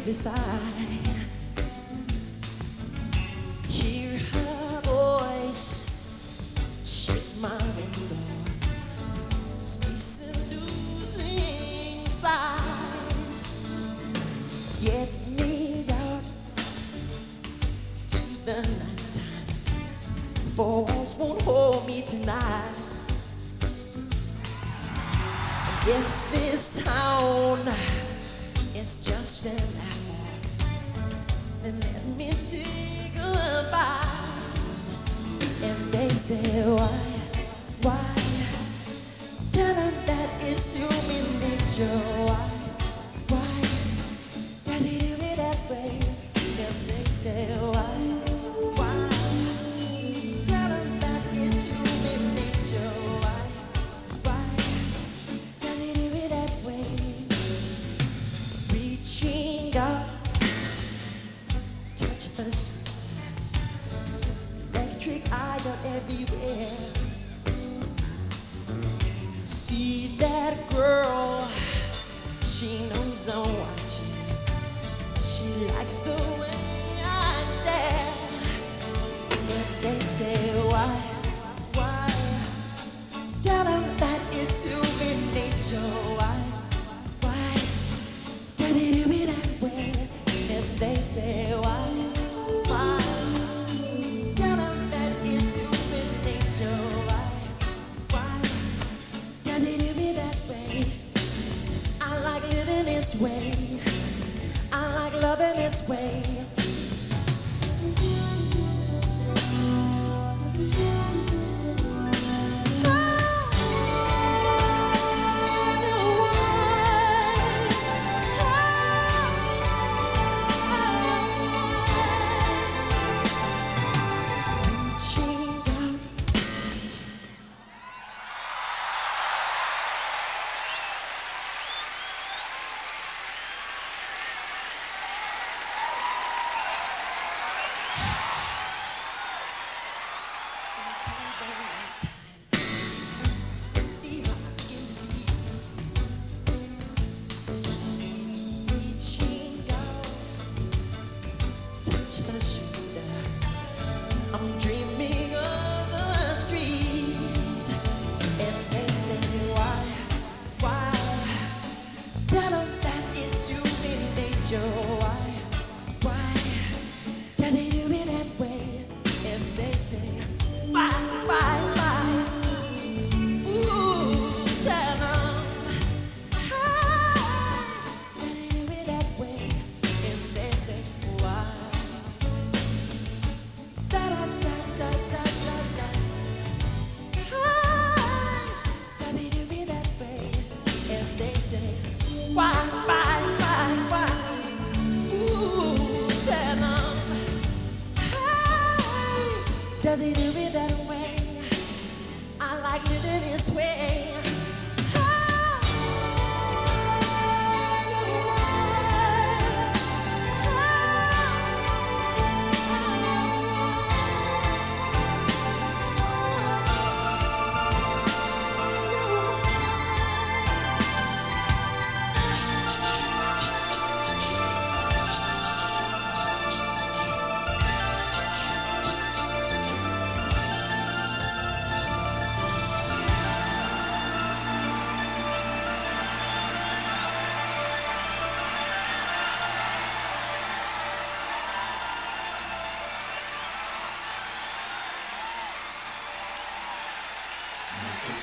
beside. Hear her voice, shake my window, space and losing sighs. Get me out to the nighttime, for walls won't hold me tonight. If this town is just an apple, then let me take a bite. And they say, why? Tell them that it's human nature. Why? Does it do it that way? And they say, why? Tell them that it's human nature. Why? Does it do it that way? Reaching out, touch the street, electric eyes are everywhere. See that girl, she knows I'm watching. She likes the way I stare. If they say why? Tell them that it's human nature. Why? Does it do it that way? If they say why? Tell them that it's human nature. Why? Does it do it that way? I like living this way. I like loving this way. I'm dreaming of the street, and they say why? Tell them that it's human nature. Why? Does it do it that way? If they say why? Ooh, tell them, does it do it that way? If they say why? Does he do it that way? I like living this way.